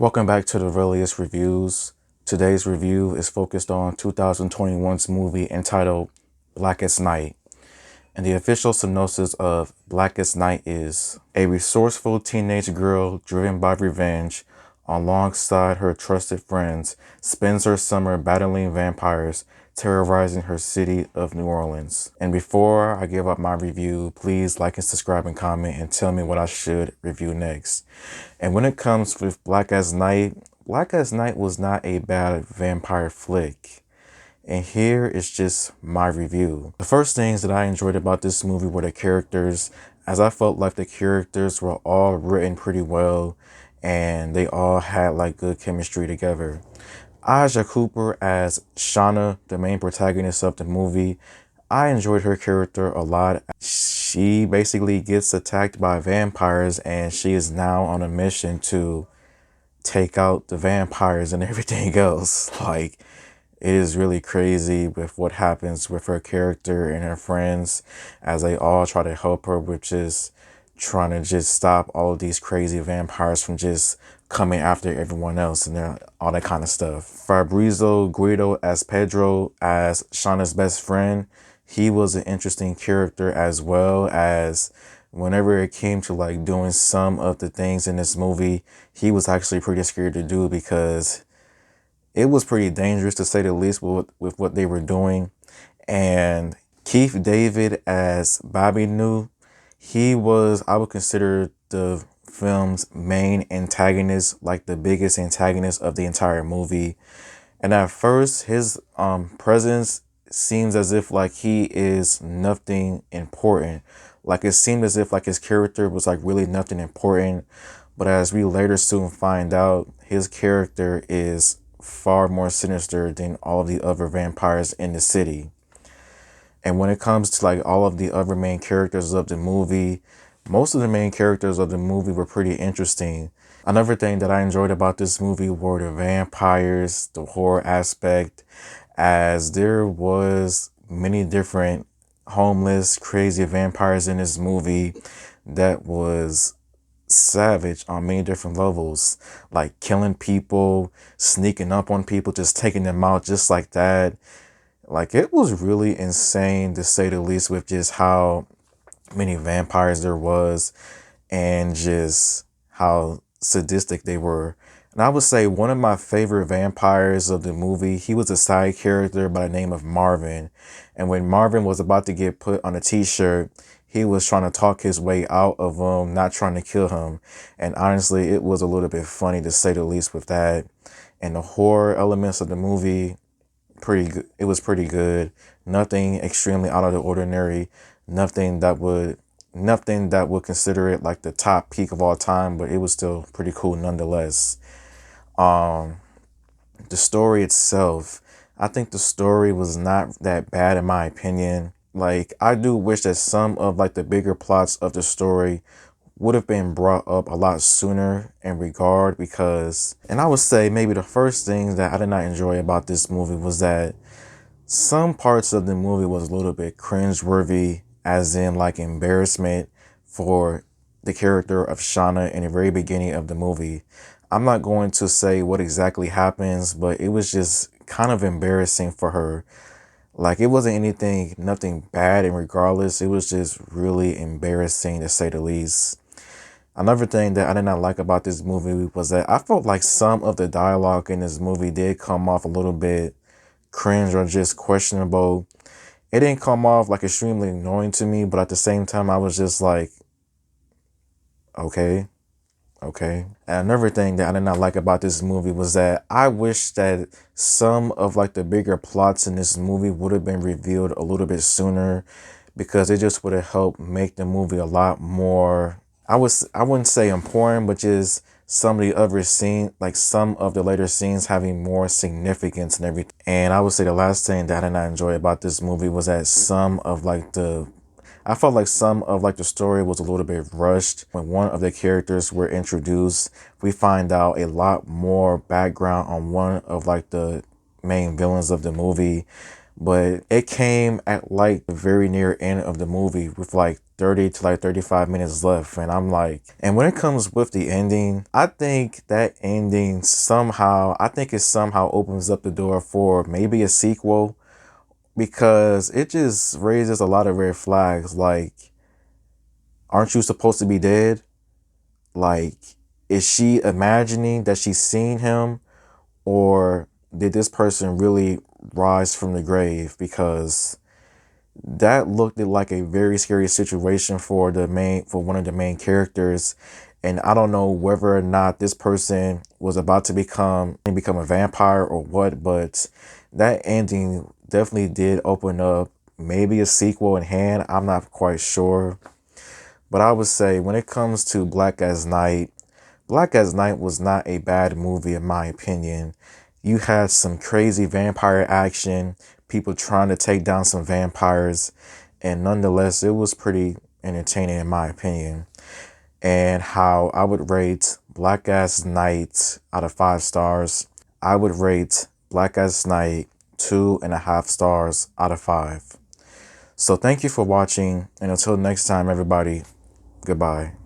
Welcome back to the Earliest Reviews. Today's review is focused on 2021's movie entitled Blackest Night. And the official synopsis of Blackest Night is a resourceful teenage girl driven by revenge alongside her trusted friends spends her summer battling vampires terrorizing her city of New Orleans. And before I give up my review, please like and subscribe and comment and tell me what I should review next. And when it comes with Blackest Night was not a bad vampire flick. And here is just my review. The first things that I enjoyed about this movie were the characters, as I felt like the characters were all written pretty well and they all had like good chemistry together. Aja Cooper as Shauna, the main protagonist of the movie, I enjoyed her character a lot. She basically gets attacked by vampires and she is now on a mission to take out the vampires and everything else. Like, it is really crazy with what happens with her character and her friends as they all try to help her with just trying to just stop all of these crazy vampires from just coming after everyone else and all that kind of stuff. Fabrizio Guido as Pedro, as Shauna's best friend, he was an interesting character, as well as whenever it came to like doing some of the things in this movie, he was actually pretty scared to do because it was pretty dangerous, to say the least, with what they were doing. And Keith David as Bobby New, he was, I would consider, the film's main antagonist, like the biggest antagonist of the entire movie. And at first, his presence seems as if like he is nothing important. Like, it seemed as if like his character was like really nothing important. But as we later soon find out, his character is far more sinister than all of the other vampires in the city. And when it comes to like all of the other main characters of the movie, most of the main characters of the movie were pretty interesting. Another thing that I enjoyed about this movie were the vampires, the horror aspect, as there was many different homeless, crazy vampires in this movie that was savage on many different levels, like killing people, sneaking up on people, just taking them out just like that. Like, it was really insane, to say the least, with just how many vampires there was and just how sadistic they were. And I would say one of my favorite vampires of the movie, he was a side character by the name of Marvin. And when Marvin was about to get put on a t-shirt, he was trying to talk his way out of not trying to kill him. And honestly, it was a little bit funny, to say the least, with that. And the horror elements of the movie, pretty good. It was pretty good. Nothing extremely out of the ordinary. Nothing that would consider it like the top peak of all time, but it was still pretty cool nonetheless. The story itself, I think the story was not that bad in my opinion. Like, I do wish that some of like the bigger plots of the story would have been brought up a lot sooner in regard, because, and I would say maybe the first thing that I did not enjoy about this movie was that some parts of the movie was a little bit cringeworthy, as in like embarrassment for the character of Shauna in the very beginning of the movie. I'm not going to say what exactly happens, but it was just kind of embarrassing for her. Like, it wasn't nothing bad, and regardless, it was just really embarrassing, to say the least. Another thing that I did not like about this movie was that I felt like some of the dialogue in this movie did come off a little bit cringe or just questionable. It didn't come off like extremely annoying to me, but at the same time, I was just like, okay. And another thing that I did not like about this movie was that I wish that some of like the bigger plots in this movie would have been revealed a little bit sooner, because it just would have helped make the movie a lot more, I wouldn't say important, but just some of the other scenes, like some of the later scenes having more significance and everything. And I would say the last thing that I did not enjoy about this movie was that I felt like some of like the story was a little bit rushed. When one of the characters were introduced, we find out a lot more background on one of like the main villains of the movie. but it came at like the very near end of the movie with like 30 to like 35 minutes left. And I'm like, and when it comes with the ending, I think that ending somehow, I think it somehow opens up the door for maybe a sequel, because it just raises a lot of red flags. Like, aren't you supposed to be dead? Like, is she imagining that she's seen him, or did this person really rise from the grave? Because that looked like a very scary situation for one of the main characters. And I don't know whether or not this person was about to become a vampire or what, but that ending definitely did open up maybe a sequel in hand. I'm not quite sure. But I would say when it comes to Black as Night was not a bad movie in my opinion. You had some crazy vampire action, people trying to take down some vampires, and nonetheless, it was pretty entertaining in my opinion. And how I would rate Black as Night out of 5 stars, I would rate Black as Night 2.5 stars out of 5. So thank you for watching, and until next time, everybody, goodbye.